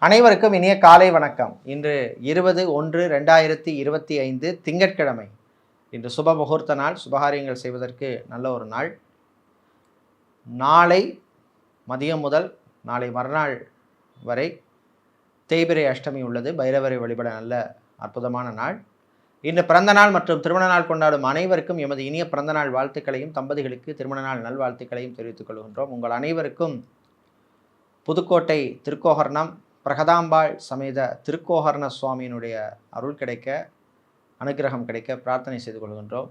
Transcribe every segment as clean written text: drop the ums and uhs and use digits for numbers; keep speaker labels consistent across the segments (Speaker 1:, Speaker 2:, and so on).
Speaker 1: அனைவருக்கும் இனிய காலை வணக்கம். இன்று 20/1/2025 திங்கட்கிழமை. இன்று சுப முகூர்த்த நாள். சுபகாரியங்கள் செய்வதற்கு நல்ல ஒரு நாள். நாளை மதியம் முதல் நாளை மறுநாள் வரை தேய்பிறை அஷ்டமி உள்ளது. பைரவரை வழிபட நல்ல அற்புதமான நாள். இன்று பிறந்த நாள் மற்றும் திருமண நாள் கொண்டாடும் அனைவருக்கும் எமது இனிய பிறந்த நாள் வாழ்த்துக்களையும், தம்பதிகளுக்கு திருமண நாள் நல்வாழ்த்துக்களையும் தெரிவித்துக் கொள்கின்றோம். உங்கள் அனைவருக்கும் புதுக்கோட்டை திருக்கோகர்ணம் பிரகதாம்பாள் சமேத திருக்கோகர்ண சுவாமியினுடைய அருள் கிடைக்க, அனுகிரகம் கிடைக்க பிரார்த்தனை செய்து கொள்கின்றோம்.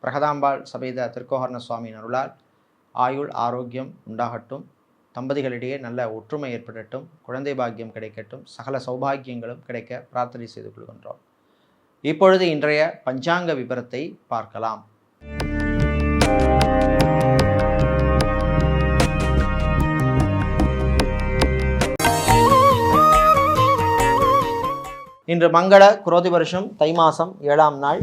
Speaker 1: பிரகதாம்பாள் சமேத திருக்கோகர்ண சுவாமியின் அருளால் ஆயுள் ஆரோக்கியம் உண்டாகட்டும், தம்பதிகளிடையே நல்ல ஒற்றுமை ஏற்படட்டும், குழந்தை பாக்கியம் கிடைக்கட்டும், சகல சௌபாகியங்களும் கிடைக்க பிரார்த்தனை செய்து கொள்கின்றோம். இப்பொழுது இன்றைய பஞ்சாங்க விபரத்தை பார்க்கலாம். இன்று மங்கள குரோதி வருஷம் தை மாதம் 7ஆம் நாள்.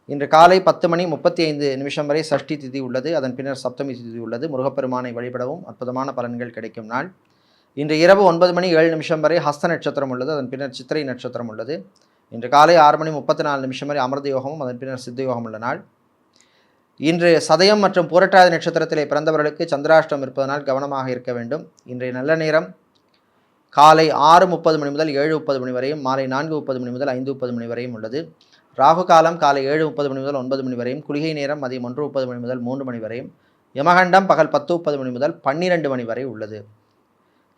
Speaker 1: இன்று காலை 10:35 வரை சஷ்டி திதி உள்ளது. அதன் பின்னர் சப்தமி திதி உள்ளது. முருகப்பெருமானை வழிபடவும் அற்புதமான பலன்கள் கிடைக்கும் நாள். இன்று இரவு 9:07 வரை ஹஸ்த நட்சத்திரம் உள்ளது. அதன் பின்னர் சித்திரை நட்சத்திரம் உள்ளது. இன்று காலை 6:34 வரை அமிர்த யோகமும் அதன் பின்னர் சித்த யோகம் உள்ள நாள். இன்று சதயம் மற்றும் பூரட்டாதி நட்சத்திரத்திலே பிறந்தவர்களுக்கு சந்திராஷ்டம் இருப்பதனால் கவனமாக இருக்க வேண்டும். இன்றைய நல்ல நேரம் காலை 6:30 முதல் 7:30 வரையும், மாலை 4:30 முதல் 5:30 வரையும் உள்ளது. ராகு காலம் காலை 7:30 முதல் 9 வரையும், குளிகை நேரம் மதியம் 1:30 முதல் 3 வரையும், யமகண்டம் பகல் 10:30 முதல் 12 வரை உள்ளது.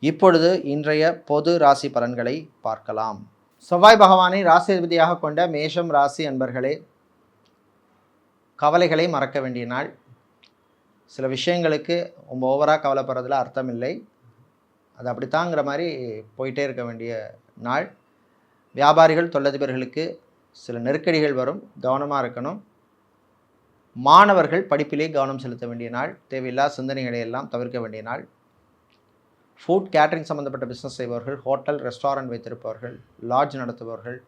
Speaker 1: இப்பொழுது இன்றைய பொது ராசி பலன்களை பார்க்கலாம். செவ்வாய் பகவானை ராசிபதியாக கொண்ட மேஷம் ராசி அன்பர்களே, கவலைகளை மறக்க வேண்டிய நாள். சில விஷயங்களுக்கு ரொம்ப ஓவராக கவலைப்படுறதுல அர்த்தம் இல்லை. அது அப்படித்தாங்கிற மாதிரி போயிட்டே இருக்க வேண்டிய நாள். வியாபாரிகள் தொழிலதிபர்களுக்கு சில நெருக்கடிகள் வரும், கவனமாக இருக்கணும். மாணவர்கள் படிப்பிலே கவனம் செலுத்த வேண்டிய நாள். தேவையில்லா சிந்தனைகளை எல்லாம் தவிர்க்க வேண்டிய நாள். ஃபுட் கேட்டரிங் சம்மந்தப்பட்ட பிஸ்னஸ் செய்பவர்கள், ஹோட்டல் ரெஸ்டாரண்ட் வைத்திருப்பவர்கள், லாட்ஜ் நடத்துபவர்கள்,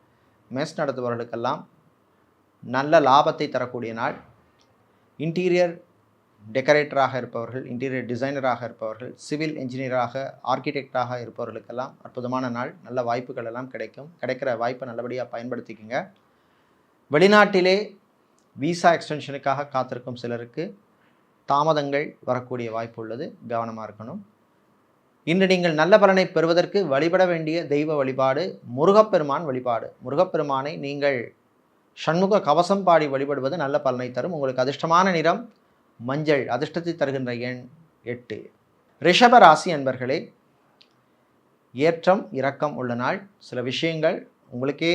Speaker 1: மெஸ் நடத்துபவர்களுக்கெல்லாம் நல்ல லாபத்தை தரக்கூடிய நாள். இன்டீரியர் டெக்கரேட்டராக இருப்பவர்கள், இன்டீரியர் டிசைனராக இருப்பவர்கள், சிவில் இன்ஜினியராக, ஆர்கிடெக்டாக இருப்பவர்களுக்கெல்லாம் அற்புதமான நாள். நல்ல வாய்ப்புகள் எல்லாம் கிடைக்கும். கிடைக்கிற வாய்ப்பை நல்லபடியாக பயன்படுத்திக்கங்க. வெளிநாட்டிலே விசா எக்ஸ்டென்ஷனுக்காக காத்திருக்கும் சிலருக்கு தாமதங்கள் வரக்கூடிய வாய்ப்பு உள்ளது. கவனமாக இருக்கணும். இன்று நீங்கள் நல்ல பலனை பெறுவதற்கு வழிபட வேண்டிய தெய்வ வழிபாடு முருகப்பெருமான் வழிபாடு. முருகப்பெருமானை நீங்கள் சண்முக கவசம் பாடி வழிபடுவது நல்ல பலனை தரும். உங்களுக்கு அதிர்ஷ்டமான நிறம் மஞ்சள். அதிர்ஷ்டத்தை தருகின்ற எண் 8. ரிஷப ராசி அன்பர்களே, ஏற்றம் இறக்கம் உள்ள நாள். சில விஷயங்கள் உங்களுக்கே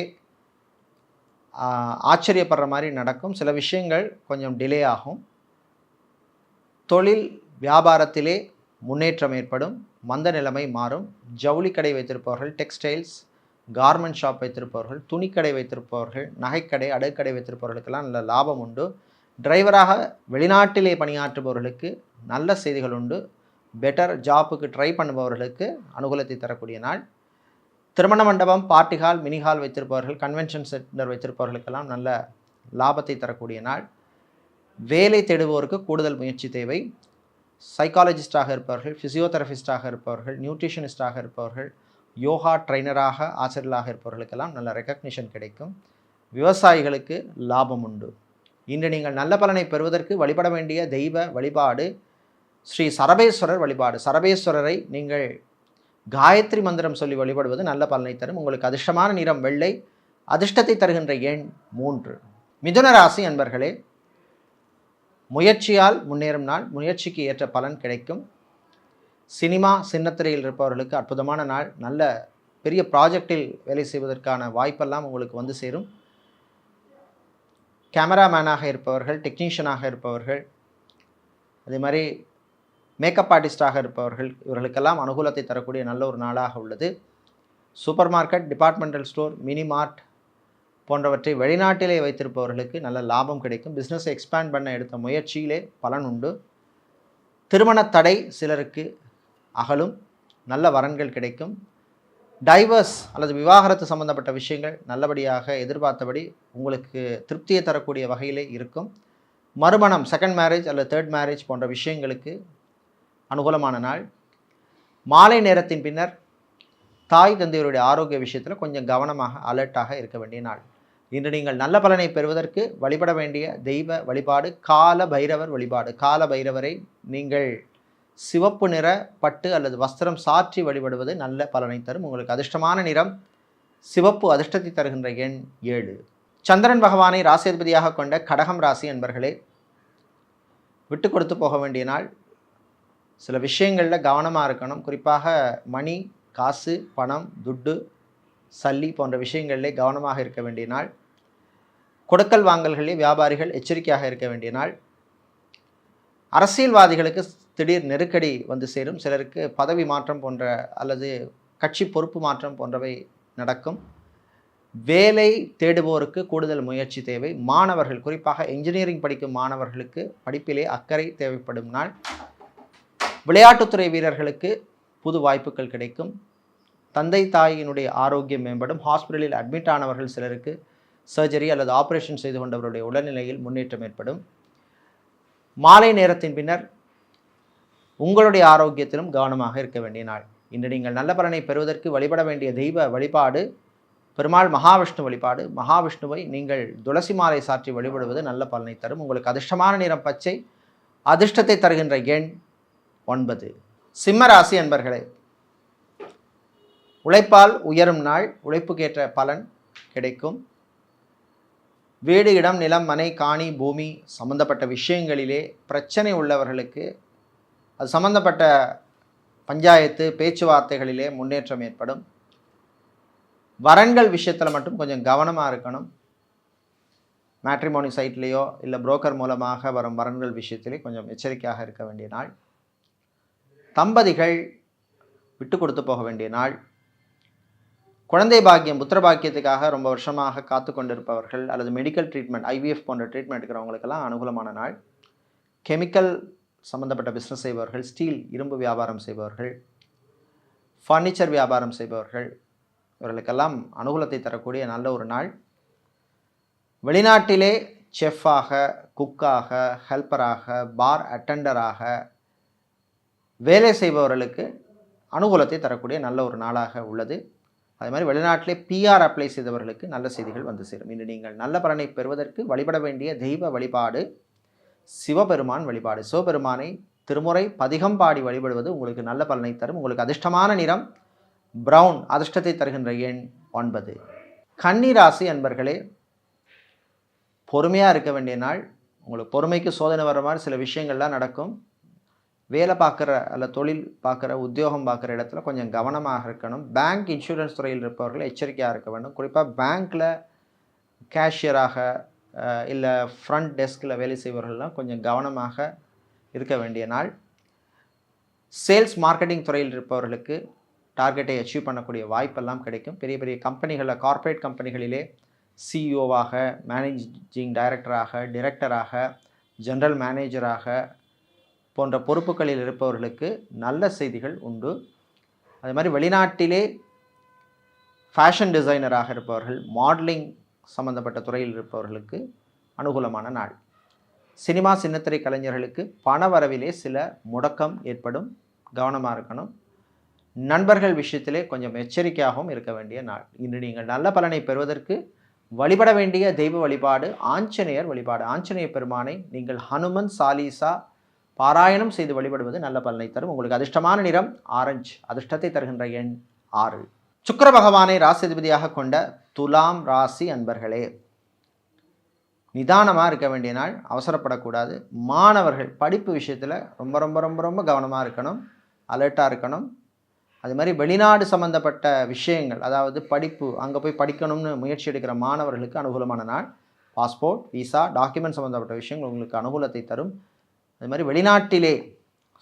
Speaker 1: ஆச்சரியப்படுற மாதிரி நடக்கும். சில விஷயங்கள் கொஞ்சம் டிலே ஆகும். தொழில் வியாபாரத்திலே முன்னேற்றம் ஏற்படும். மந்த நிலைமை மாறும். ஜவுளி கடை வைத்திருப்பவர்கள், டெக்ஸ்டைல்ஸ் கார்மெண்ட் ஷாப் வைத்திருப்பவர்கள், துணிக்கடை வைத்திருப்பவர்கள், நகைக்கடை அடுக்கடை வைத்திருப்பவர்களுக்கெல்லாம் நல்ல லாபம் உண்டு. டிரைவராக வெளிநாட்டிலே பணியாற்றுபவர்களுக்கு நல்ல செய்திகள் உண்டு. பெட்டர் ஜாப்புக்கு ட்ரை பண்ணுபவர்களுக்கு அனுகூலத்தை தரக்கூடிய நாள். திருமண மண்டபம், பார்ட்டி ஹால், மினி ஹால் வைத்திருப்பவர்கள், கன்வென்ஷன் சென்டர் வைத்திருப்பவர்களுக்கெல்லாம் நல்ல லாபத்தை தரக்கூடிய நாள். வேலை தேடுபவருக்கு கூடுதல் முயற்சி தேவை. சைக்காலஜிஸ்டாக இருப்பவர்கள், ஃபிசியோதெரபிஸ்டாக இருப்பவர்கள், நியூட்ரிஷனிஸ்டாக இருப்பவர்கள், யோகா ட்ரைனராக ஆசிரியர்களாக இருப்பவர்களுக்கெல்லாம் நல்ல ரெக்கக்னிஷன் கிடைக்கும். விவசாயிகளுக்கு லாபம் உண்டு. இன்று நீங்கள் நல்ல பலனை பெறுவதற்கு வழிபட வேண்டிய தெய்வ வழிபாடு ஸ்ரீ சரபேஸ்வரர் வழிபாடு. சரபேஸ்வரரை நீங்கள் காயத்ரி மந்திரம் சொல்லி வழிபடுவது நல்ல பலனை தரும். உங்களுக்கு அதிர்ஷ்டமான நிறம் வெள்ளை. அதிர்ஷ்டத்தை தருகின்ற எண் 3. மிதுன ராசி அன்பர்களே, முயற்சியால் முன்னேறும் நாள். முயற்சிக்கு ஏற்ற பலன் கிடைக்கும். சினிமா சின்னத்திரையில் இருப்பவர்களுக்கு அற்புதமான நாள். நல்ல பெரிய ப்ராஜெக்டில் வேலை செய்வதற்கான வாய்ப்பெல்லாம் உங்களுக்கு வந்து சேரும். கேமராமேனாக இருப்பவர்கள், டெக்னீஷியனாக இருப்பவர்கள், அதே மாதிரி மேக்கப் ஆர்டிஸ்டாக இருப்பவர்கள், இவர்களுக்கெல்லாம் அனுகூலத்தை தரக்கூடிய நல்ல ஒரு நாளாக உள்ளது. Supermarket, departmental store, mini mart போன்றவற்றை வெளிநாட்டிலே வைத்திருப்பவர்களுக்கு நல்ல லாபம் கிடைக்கும். பிஸ்னஸை எக்ஸ்பேண்ட் பண்ண எடுத்த முயற்சியிலே பலன் உண்டு. திருமண தடை சிலருக்கு அகலும். நல்ல வரன்கள் கிடைக்கும். டைவர்ஸ் அல்லது விவாகரத்து சம்பந்தப்பட்ட விஷயங்கள் நல்லபடியாக எதிர்பார்த்தபடி உங்களுக்கு திருப்தியை தரக்கூடிய வகையிலே இருக்கும். மறுமணம், செகண்ட் மேரேஜ் அல்லது தேர்ட் மேரேஜ் போன்ற விஷயங்களுக்கு அனுகூலமான நாள். மாலை நேரத்தின் பின்னர் தாய் தந்தையருடைய ஆரோக்கிய விஷயத்தில் கொஞ்சம் கவனமாக அலர்ட்டாக இருக்க வேண்டிய நாள். இன்று நீங்கள் நல்ல பலனை பெறுவதற்கு வழிபட வேண்டிய தெய்வ வழிபாடு கால பைரவர் வழிபாடு. கால பைரவரை நீங்கள் சிவப்பு நிற பட்டு அல்லது வஸ்திரம் சாற்றி வழிபடுவது நல்ல பலனை தரும். உங்களுக்கு அதிர்ஷ்டமான நிறம் சிவப்பு, அதிர்ஷ்டத்தை தருகின்ற எண் 7. சந்திரன் பகவானை ராசியதிபதியாக கொண்ட கடகம் ராசி என்பர்களே, விட்டு கொடுத்து போக வேண்டிய நாள். சில விஷயங்களில் கவனமாக இருக்கணும். குறிப்பாக மணி, காசு, பணம், துட்டு, சல்லி போன்ற விஷயங்களிலே கவனமாக இருக்க வேண்டிய நாள். கொடுக்கல் வாங்கல்களிலே வியாபாரிகள் எச்சரிக்கையாக இருக்க வேண்டிய நாள். அரசியல்வாதிகளுக்கு திடீர் நெருக்கடி வந்து சேரும். சிலருக்கு பதவி மாற்றம் போன்ற அல்லது கட்சி பொறுப்பு மாற்றம் போன்றவை நடக்கும். வேலை தேடுவோருக்கு கூடுதல் முயற்சி தேவை. மாணவர்கள், குறிப்பாக இன்ஜினியரிங் படிக்கும் மாணவர்களுக்கு படிப்பிலே அக்கறை தேவைப்படும் நாள். விளையாட்டுத்துறை வீரர்களுக்கு புது வாய்ப்புகள் கிடைக்கும். தந்தை தாயினுடைய ஆரோக்கியம் மேம்படும். ஹாஸ்பிட்டலில் அட்மிட் ஆனவர்கள் சிலருக்கு சர்ஜரி அல்லது ஆப்ரேஷன் செய்து கொண்டவருடைய உடல்நிலையில் முன்னேற்றம் ஏற்படும். மாலை நேரத்தின் பின்னர் உங்களுடைய ஆரோக்கியத்திலும் கவனமாக இருக்க வேண்டிய நாள். இன்று நீங்கள் நல்ல பலனை பெறுவதற்கு வழிபட வேண்டிய தெய்வ வழிபாடு பெருமாள் மகாவிஷ்ணு வழிபாடு. மகாவிஷ்ணுவை நீங்கள் துளசி மாலை சாற்றி வழிபடுவது நல்ல பலனை தரும். உங்களுக்கு அதிர்ஷ்டமான நிறம் பச்சை, அதிர்ஷ்டத்தை தருகின்ற எண் 9. சிம்ம ராசி அன்பர்களே, உழைப்பால் உயரும் நாள். உழைப்புக்கேற்ற பலன் கிடைக்கும். வீடு, இடம், நிலம், மனை, காணி, பூமி சம்பந்தப்பட்ட விஷயங்களிலே பிரச்சனை உள்ளவர்களுக்கு அது சம்பந்தப்பட்ட பஞ்சாயத்து பேச்சுவார்த்தைகளிலே முன்னேற்றம் ஏற்படும். வரன்கள் விஷயத்தில் மட்டும் கொஞ்சம் கவனமாக இருக்கணும். மேட்ரிமோனி சைட்லேயோ இல்லை புரோக்கர் மூலமாக வரும் வரன்கள் விஷயத்திலே கொஞ்சம் எச்சரிக்கையாக இருக்க வேண்டிய நாள். தம்பதிகள் விட்டு கொடுத்து போக வேண்டிய நாள். குழந்தை பாக்கியம், புத்திர பாக்கியத்துக்காக ரொம்ப வருஷமாக காத்து கொண்டிருப்பவர்கள் அல்லது மெடிக்கல் ட்ரீட்மெண்ட், IVF போன்ற ட்ரீட்மெண்ட் எடுக்கிறவங்களுக்கெல்லாம் அனுகூலமான நாள். கெமிக்கல் சம்மந்தப்பட்ட பிஸ்னஸ் செய்பவர்கள், ஸ்டீல் இரும்பு வியாபாரம் செய்பவர்கள், ஃபர்னிச்சர் வியாபாரம் செய்பவர்கள், இவர்களுக்கெல்லாம் அனுகூலத்தை தரக்கூடிய நல்ல ஒரு நாள். வெளிநாட்டிலே செஃப்பாக, குக்காக, ஹெல்ப்பராக, பார் அட்டெண்டராக வேலை செய்பவர்களுக்கு அனுகூலத்தை தரக்கூடிய நல்ல ஒரு நாளாக உள்ளது. அதே மாதிரி வெளிநாட்டிலே PR அப்ளை செய்தவர்களுக்கு நல்ல செய்திகள் வந்து சேரும். இன்று நீங்கள் நல்ல பலனை பெறுவதற்கு வழிபட வேண்டிய தெய்வ வழிபாடு சிவபெருமான் வழிபாடு. சிவபெருமானை திருமுறை பதிகம் பாடி வழிபடுவது உங்களுக்கு நல்ல பலனை தரும். உங்களுக்கு அதிர்ஷ்டமான நிறம் பிரவுன், அதிர்ஷ்டத்தை தருகின்ற எண் 9. கன்னி ராசி அன்பர்களே, பொறுமையாக இருக்க வேண்டிய நாள். உங்களுக்கு பொறுமைக்கு சோதனை வர மாதிரி சில விஷயங்கள்லாம் நடக்கும். வேலை பார்க்குற அல்ல தொழில் பார்க்குற, உத்தியோகம் பார்க்குற இடத்துல கொஞ்சம் கவனமாக இருக்கணும். பேங்க், இன்சூரன்ஸ் துறையில் இருப்பவர்கள் எச்சரிக்கையாக இருக்க வேண்டும். குறிப்பாக பேங்க்கில் கேஷியராக இல்லை ஃப்ரண்ட் டெஸ்கில் வேலை செய்பவர்கள்லாம் கொஞ்சம் கவனமாக இருக்க வேண்டிய நாள். சேல்ஸ் மார்க்கெட்டிங் துறையில் இருப்பவர்களுக்கு டார்கெட்டை அச்சீவ் பண்ணக்கூடிய வாய்ப்பெல்லாம் கிடைக்கும். பெரிய பெரிய கம்பெனிகளில், கார்ப்பரேட் கம்பெனிகளிலே சிஇஓவாக, மேனேஜிங் டைரக்டராக, டிரெக்டராக, ஜெனரல் மேனேஜராக போன்ற பொறுப்புகளில் இருப்பவர்களுக்கு நல்ல செய்திகள் உண்டு. அதே மாதிரி வெளிநாட்டிலே ஃபேஷன் டிசைனராக இருப்பவர்கள், மாடலிங் சம்பந்தப்பட்ட துறையில் இருப்பவர்களுக்கு அனுகூலமான நாள். சினிமா சின்னத்திரை கலைஞர்களுக்கு பண வரவிலே சில முடக்கம் ஏற்படும், கவனமாக இருக்கணும். நண்பர்கள் விஷயத்திலே கொஞ்சம் எச்சரிக்கையாகவும் இருக்க வேண்டிய நாள். இன்று நீங்கள் நல்ல பலனை பெறுவதற்கு வழிபட வேண்டிய தெய்வ வழிபாடு ஆஞ்சநேயர் வழிபாடு. ஆஞ்சநேய பெருமானை நீங்கள் ஹனுமன் சாலிசா பாராயணம் செய்து வழிபடுவது நல்ல பலனை தரும். உங்களுக்கு அதிர்ஷ்டமான நிறம் ஆரஞ்சு, அதிர்ஷ்டத்தை தருகின்ற எண் 6. சுக்கிர பகவானை ராசிதிபதியாக கொண்ட துலாம் ராசி அன்பர்களே, நிதானமாக இருக்க வேண்டிய நாள், அவசரப்படக்கூடாது. மாணவர்கள் படிப்பு விஷயத்தில் ரொம்ப ரொம்ப ரொம்ப ரொம்ப கவனமாக இருக்கணும், அலர்ட்டாக இருக்கணும். அது மாதிரி வெளிநாடு சம்மந்தப்பட்ட விஷயங்கள், அதாவது படிப்பு, அங்கே போய் படிக்கணும்னு முயற்சி எடுக்கிற மாணவர்களுக்கு அனுகூலமான நாள். பாஸ்போர்ட், விசா, டாக்குமெண்ட் சம்மந்தப்பட்ட விஷயங்கள் உங்களுக்கு அனுகூலத்தை தரும். அது மாதிரி வெளிநாட்டிலே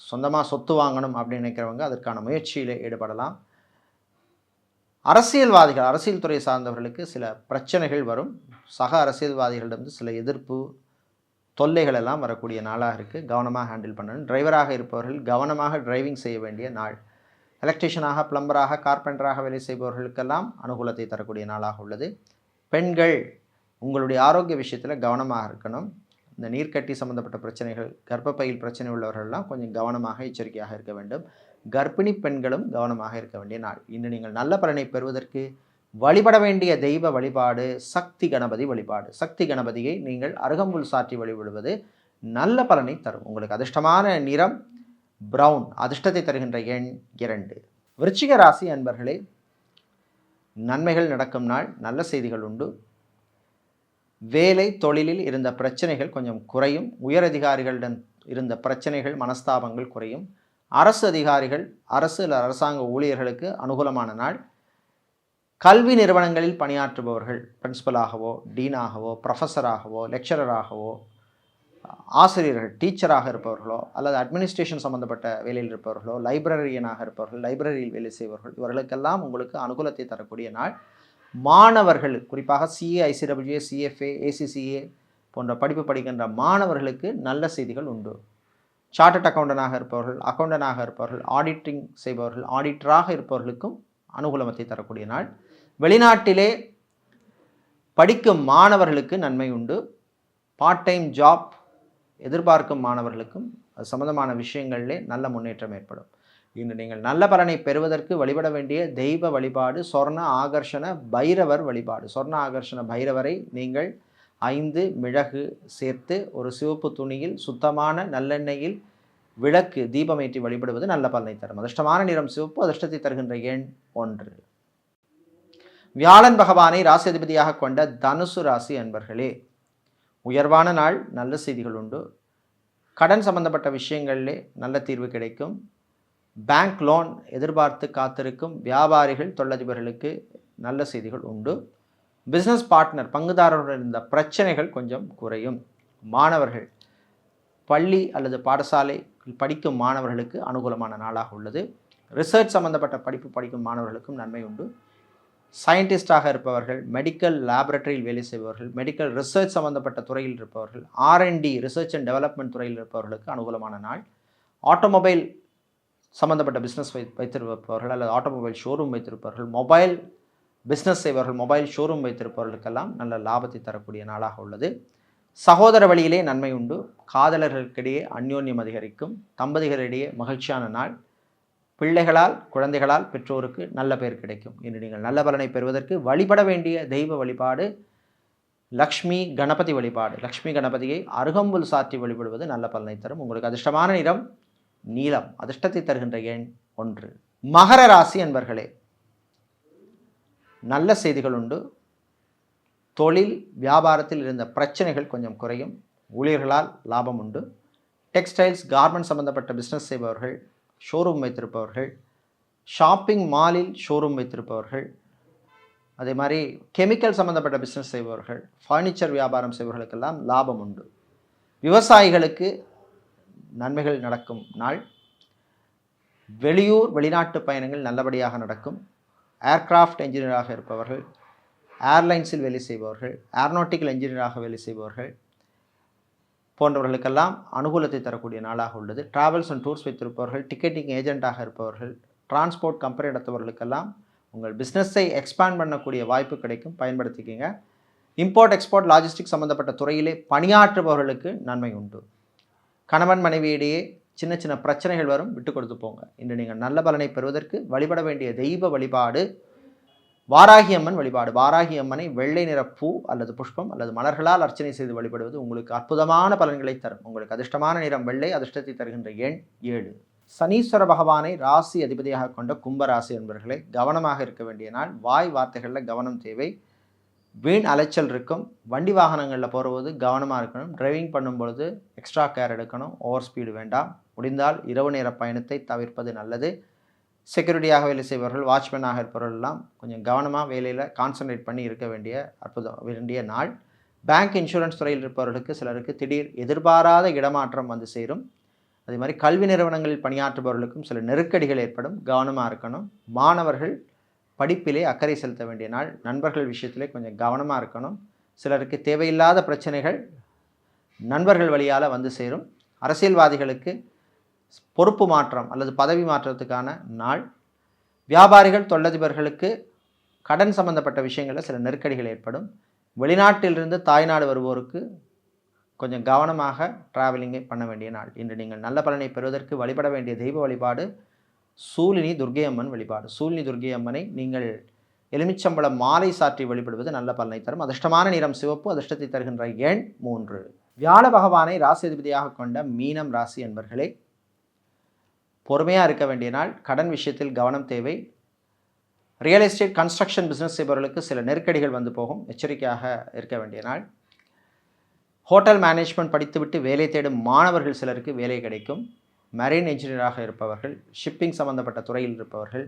Speaker 1: சொந்தமாக சொத்து வாங்கணும் அப்படின்னு நினைக்கிறவங்க அதற்கான முயற்சியில் ஈடுபடலாம். அரசியல்வாதிகள், அரசியல் துறை சார்ந்தவர்களுக்கு சில பிரச்சனைகள் வரும். சக அரசியல்வாதிகளிடம் சில எதிர்ப்பு, தொல்லைகள் எல்லாம் வரக்கூடிய நாளாக இருக்குது. கவனமாக ஹேண்டில் பண்ணணும். டிரைவராக இருப்பவர்கள் கவனமாக டிரைவிங் செய்ய வேண்டிய நாள். எலக்ட்ரிஷியனாக, பிளம்பராக, கார்பெண்டராக வேலை செய்பவர்களுக்கெல்லாம் அனுகூலத்தை தரக்கூடிய நாளாக உள்ளது. பெண்கள் உங்களுடைய ஆரோக்கிய விஷயத்தில் கவனமாக இருக்கணும். இந்த நீர்க்கட்டி சம்மந்தப்பட்ட பிரச்சனைகள், கர்ப்பப்பையில் பிரச்சனை உள்ளவர்கள்லாம் கொஞ்சம் கவனமாக எச்சரிக்கையாக இருக்க வேண்டும். கர்ப்பிணி பெண்களும் கவனமாக இருக்க வேண்டிய நாள். இன்று நீங்கள் நல்ல பலனை பெறுவதற்கு வழிபட வேண்டிய தெய்வ வழிபாடு சக்தி கணபதி வழிபாடு. சக்தி கணபதியை நீங்கள் அருகம்புல் சாற்றி வழிபடுவது நல்ல பலனை தரும். உங்களுக்கு அதிர்ஷ்டமான நிறம் பிரவுன். அதிர்ஷ்டத்தை தருகின்ற எண் 2. விருச்சிக ராசி அன்பர்களே, நன்மைகள் நடக்கும் நாள். நல்ல செய்திகள் உண்டு. வேலை தொழிலில் இருந்த பிரச்சனைகள் கொஞ்சம் குறையும். உயரதிகாரிகளிடம் இருந்த பிரச்சனைகள் மனஸ்தாபங்கள் குறையும். அரசு அதிகாரிகள், அரசு அரசாங்க ஊழியர்களுக்கு அனுகூலமான நாள். கல்வி நிறுவனங்களில் பணியாற்றுபவர்கள், பிரின்சிபலாகவோ டீனாகவோ ப்ரொஃபஸராகவோ லெக்சரராகவோ ஆசிரியர்கள் டீச்சராக இருப்பவர்களோ அல்லது அட்மினிஸ்ட்ரேஷன் சம்மந்தப்பட்ட வேலையில் இருப்பவர்களோ லைப்ரரியனாக இருப்பவர்கள், லைப்ரரியில் வேலை செய்பவர்கள், இவர்களுக்கெல்லாம் உங்களுக்கு அனுகூலத்தை தரக்கூடிய நாள். மாணவர்கள், குறிப்பாக சிஏ, ஐசிடபிள்யூஏ, சிஎஃப்ஏ, ஏசிசிஏ போன்ற படிப்பு படிக்கின்ற மாணவர்களுக்கு நல்ல செய்திகள் உண்டு. சார்ட்டர்ட் அக்கௌண்டனாக இருப்பவர்கள், அக்கௌண்டனாக இருப்பவர்கள், ஆடிட்டிங் செய்பவர்கள், ஆடிட்டராக இருப்பவர்களுக்கும் அனுகூலத்தை தரக்கூடிய நாள். வெளிநாட்டிலே படிக்கும் மாணவர்களுக்கு நன்மை உண்டு. பார்ட் டைம் ஜாப் எதிர்பார்க்கும் மாணவர்களுக்கும் அது சம்பந்தமான விஷயங்களிலே நல்ல முன்னேற்றம் ஏற்படும். இன்று நீங்கள் நல்ல பலனை பெறுவதற்கு வழிபட வேண்டிய தெய்வ வழிபாடு சொர்ண ஆகர்ஷண பைரவர் வழிபாடு. சொர்ண ஆகர்ஷண பைரவரை நீங்கள் 5 மிளகு சேர்த்து ஒரு சிவப்பு துணியில் சுத்தமான நல்லெண்ணெயில் விளக்கு தீபமேற்றி வழிபடுவது நல்ல பலனை தரும். அதிர்ஷ்டமான நிறம் சிவப்பு. அதிர்ஷ்டத்தை தருகின்ற எண் 1. வியாழன் பகவானை ராசி அதிபதியாக கொண்ட தனுசு ராசி அன்பர்களே, உயர்வான நாள். நல்ல செய்திகள் உண்டு. கடன் சம்பந்தப்பட்ட விஷயங்களிலே நல்ல தீர்வு கிடைக்கும். பேங்க் லோன் எதிர்பார்த்து காத்திருக்கும் வியாபாரிகள், தொழிலதிபர்களுக்கு நல்ல செய்திகள் உண்டு. பிஸ்னஸ் பார்ட்னர், பங்குதாரருடன் இருந்த பிரச்சனைகள் கொஞ்சம் குறையும். மாணவர்கள், பள்ளி அல்லது பாடசாலை படிக்கும் மாணவர்களுக்கு அனுகூலமான நாளாக உள்ளது. ரிசர்ச் சம்பந்தப்பட்ட படிப்பு படிக்கும் மாணவர்களுக்கும் நன்மை உண்டு. சயின்டிஸ்டாக இருப்பவர்கள், மெடிக்கல் லேபரட்டரியில் வேலை செய்பவர்கள், மெடிக்கல் ரிசர்ச் சம்பந்தப்பட்ட துறையில் இருப்பவர்கள், R&D ரிசர்ச் அண்ட் டெவலப்மெண்ட் துறையில் இருப்பவர்களுக்கு அனுகூலமான நாள். ஆட்டோமொபைல் சம்பந்தப்பட்ட பிஸ்னஸ் வைத்திருப்பவர்கள் அல்லது ஆட்டோமொபைல் ஷோரூம் வைத்திருப்பவர்கள், மொபைல் பிஸ்னஸ் செய்பவர்கள், மொபைல் ஷோரூம் வைத்திருப்பவர்களுக்கெல்லாம் நல்ல லாபத்தை தரக்கூடிய நாளாக உள்ளது. சகோதர வழியிலே நன்மை உண்டு. காதலர்களுக்கிடையே அந்யோன்யம் அதிகரிக்கும். தம்பதிகளிடையே மகிழ்ச்சியான நாள். பிள்ளைகளால், குழந்தைகளால் பெற்றோருக்கு நல்ல பெயர் கிடைக்கும். இன்று நீங்கள் நல்ல பலனை பெறுவதற்கு வழிபட வேண்டிய தெய்வ வழிபாடு லக்ஷ்மி கணபதி வழிபாடு. லக்ஷ்மி கணபதியை அருகம்புல் சாற்றி வழிபடுவது நல்ல பலனை தரும். உங்களுக்கு அதிர்ஷ்டமான நிறம் நீலம். அதிர்ஷ்டத்தை தருகின்ற எண் 1. மகர ராசி அன்பர்களே, நல்ல செய்திகள் உண்டு. தொழில் வியாபாரத்தில் இருந்த பிரச்சனைகள் கொஞ்சம் குறையும். ஊழியர்களால் லாபம் உண்டு. டெக்ஸ்டைல்ஸ், கார்மெண்ட் சம்பந்தப்பட்ட பிஸ்னஸ் செய்பவர்கள், ஷோரூம் வைத்திருப்பவர்கள், ஷாப்பிங் மாலில் ஷோரூம் வைத்திருப்பவர்கள், அதே மாதிரி கெமிக்கல் சம்பந்தப்பட்ட பிஸ்னஸ் செய்பவர்கள், ஃபர்னிச்சர் வியாபாரம் செய்பவர்களுக்கெல்லாம் லாபம் உண்டு. விவசாயிகளுக்கு நன்மைகள் நடக்கும் நாள். வெளியூர் வெளிநாட்டு பயணங்கள் நல்லபடியாக நடக்கும். ஏர்கிராஃப்ட் என்ஜினியராக இருப்பவர்கள், ஏர்லைன்ஸில் வேலை செய்பவர்கள், ஏரோநாட்டிக்கல் என்ஜினியராக வேலை செய்பவர்கள் போன்றவர்களுக்கெல்லாம் அனுகூலத்தை தரக்கூடிய நாளாக உள்ளது. டிராவல்ஸ் அண்ட் டூர்ஸ் வைத்திருப்பவர்கள், டிக்கெட்டிங் ஏஜென்ட்டாக இருப்பவர்கள், டிரான்ஸ்போர்ட் கம்பெனி நடத்துபவர்களுக்கெல்லாம் உங்கள் பிஸ்னஸை எக்ஸ்பேண்ட் பண்ணக்கூடிய வாய்ப்பு கிடைக்கும். பயன்படுத்திக்கிங்க. இம்போர்ட் எக்ஸ்போர்ட் லாஜிஸ்டிக் சம்மந்தப்பட்ட துறையிலே பணியாற்றுபவர்களுக்கு நன்மை உண்டு. கணவன் மனைவியிடையே சின்ன சின்ன பிரச்சனைகள் வரும், விட்டு கொடுத்து போங்க. இன்று நீங்கள் நல்ல பலனை பெறுவதற்கு வழிபட வேண்டிய தெய்வ வழிபாடு வாராகி அம்மன் வழிபாடு. வாராகி அம்மனை வெள்ளை நிற பூ அல்லது புஷ்பம் அல்லது மலர்களால் அர்ச்சனை செய்து வழிபடுவது உங்களுக்கு அற்புதமான பலன்களை தரும். உங்களுக்கு அதிர்ஷ்டமான நிறம் வெள்ளை. அதிர்ஷ்டத்தை தருகின்ற எண் 7. சனீஸ்வர பகவானை ராசி அதிபதியாக கொண்ட கும்பராசி என்பவர்களை கவனமாக இருக்க வேண்டிய நாள். வாய் வார்த்தைகளில் கவனம் தேவை. வீண் அலைச்சல் இருக்கும். வண்டி வாகனங்களில் போகும்போது கவனமாக இருக்கணும். டிரைவிங் பண்ணும்பொழுது எக்ஸ்ட்ரா கேர் எடுக்கணும். ஓவர் ஸ்பீடு வேண்டாம். முடிந்தால் இரவு நேர பயணத்தை தவிர்ப்பது நல்லது. செக்யூரிட்டியாக வேலை செய்பவர்கள், வாட்ச்மேனாக இருப்பவர்கள்லாம் கொஞ்சம் கவனமாக வேலையில் கான்சன்ட்ரேட் பண்ணி இருக்க வேண்டிய நாள். பேங்க் இன்சூரன்ஸ் துறையில் இருப்பவர்களுக்கு சிலருக்கு திடீர் எதிர்பாராத இடமாற்றம் வந்து சேரும். அதே மாதிரி கல்வி நிறுவனங்களில் பணியாற்றுபவர்களுக்கும் சில நெருக்கடிகள் ஏற்படும். கவனமாக இருக்கணும். மாணவர்கள் படிப்பிலே அக்கறை செலுத்த வேண்டிய நாள். நண்பர்கள் விஷயத்திலே கொஞ்சம் கவனமாக இருக்கணும். சிலருக்கு தேவையில்லாத பிரச்சனைகள் நண்பர்கள் வழியால் வந்து சேரும். அரசியல்வாதிகளுக்கு பொறுப்பு மாற்றம் அல்லது பதவி மாற்றத்துக்கான நாள். வியாபாரிகள், தொழிலதிபர்களுக்கு கடன் சம்பந்தப்பட்ட விஷயங்களில் சில நெருக்கடிகள் ஏற்படும். வெளிநாட்டிலிருந்து தாய்நாடு வருவோருக்கு கொஞ்சம் கவனமாக டிராவலிங்கை பண்ண வேண்டிய நாள். இன்று நீங்கள் நல்ல பலனை பெறுவதற்கு வழிபட வேண்டிய தெய்வ வழிபாடு சூலினி துர்க்கை அம்மன் வழிபாடு. சூலினி துர்க்கை அம்மனை நீங்கள் எலுமிச்சம்பழம் மாலை சாற்றி வழிபடுவது நல்ல பலனை தரும். அதிர்ஷ்டமான நிறம் சிவப்பு. அதிர்ஷ்டத்தை தருகின்ற எண் 3. வியாழ பகவானை ராசிதிபதியாக கொண்ட மீனம் ராசி என்பர்களே, பொறுமையாக இருக்க வேண்டிய நாள். கடன் விஷயத்தில் கவனம் தேவை. ரியல் எஸ்டேட் கன்ஸ்ட்ரக்ஷன் பிஸ்னஸ் செய்பவர்களுக்கு சில நெருக்கடிகள் வந்து போகும். எச்சரிக்கையாக இருக்க வேண்டிய நாள். ஹோட்டல் மேனேஜ்மெண்ட் படித்துவிட்டு வேலை தேடும் மாணவர்கள் சிலருக்கு வேலை கிடைக்கும். மெரைன் என்ஜினியராக இருப்பவர்கள், ஷிப்பிங் சம்பந்தப்பட்ட துறையில் இருப்பவர்கள்,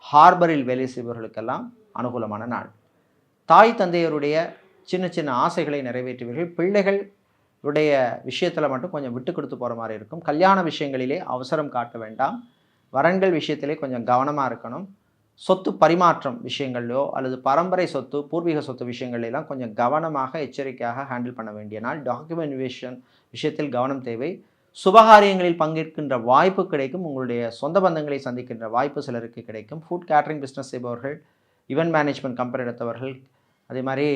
Speaker 1: ஹார்பரில் வேலை செய்பவர்களுக்கெல்லாம் அனுகூலமான நாள். தாய் தந்தையருடைய சின்ன சின்ன ஆசைகளை நிறைவேற்றுவீர்கள். பிள்ளைகளுடைய விஷயத்தில் மட்டும் கொஞ்சம் விட்டு கொடுத்து போகிற மாதிரி இருக்கும். கல்யாண விஷயங்களிலே அவசரம் காட்ட வேண்டாம். வரன்கள் விஷயத்திலே கொஞ்சம் கவனமாக இருக்கணும். சொத்து பரிமாற்றம் விஷயங்கள்லையோ அல்லது பரம்பரை சொத்து, பூர்வீக சொத்து விஷயங்கள்லாம் கொஞ்சம் கவனமாக எச்சரிக்கையாக ஹேண்டில் பண்ண வேண்டிய நாள். டாக்குமெண்டேஷன் விஷயத்தில் கவனம் தேவை. சுபகாரியங்களில் பங்கேற்கின்ற வாய்ப்பு கிடைக்கும். உங்களுடைய சொந்த பந்தங்களை சந்திக்கின்ற வாய்ப்பு சிலருக்கு கிடைக்கும். ஃபுட் கேட்ரிங் பிஸ்னஸ் செய்பவர்கள், ஈவென்ட் மேனேஜ்மெண்ட் கம்பெனி எடுத்தவர்கள், அதே மாதிரி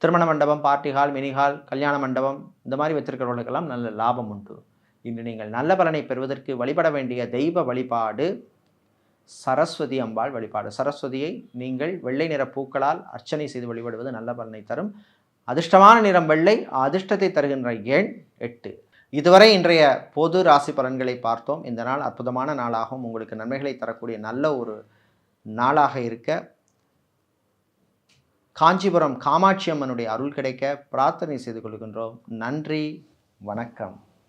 Speaker 1: திருமண மண்டபம், பார்ட்டி ஹால், மினி ஹால், கல்யாண மண்டபம் இந்த மாதிரி வைத்திருக்கிறவர்களுக்கெல்லாம் நல்ல லாபம் உண்டு. இன்று நீங்கள் நல்ல பலனை பெறுவதற்கு வழிபட வேண்டிய தெய்வ வழிபாடு சரஸ்வதி அம்பாள் வழிபாடு. சரஸ்வதியை நீங்கள் வெள்ளை நிற பூக்களால் அர்ச்சனை செய்து வழிபடுவது நல்ல பலனை தரும். அதிர்ஷ்டமான நிறம் வெள்ளை. அதிர்ஷ்டத்தை தருகின்ற எண் 8. இதுவரை இன்றைய பொது ராசி பலன்களை பார்த்தோம். இந்த நாள் அற்புதமான நாளாகவும் உங்களுக்கு நன்மைகளை தரக்கூடிய நல்ல ஒரு நாளாக இருக்க காஞ்சிபுரம் காமாட்சி அம்மனுடைய அருள் கிடைக்க பிரார்த்தனை செய்து கொள்கின்றோம். நன்றி, வணக்கம்.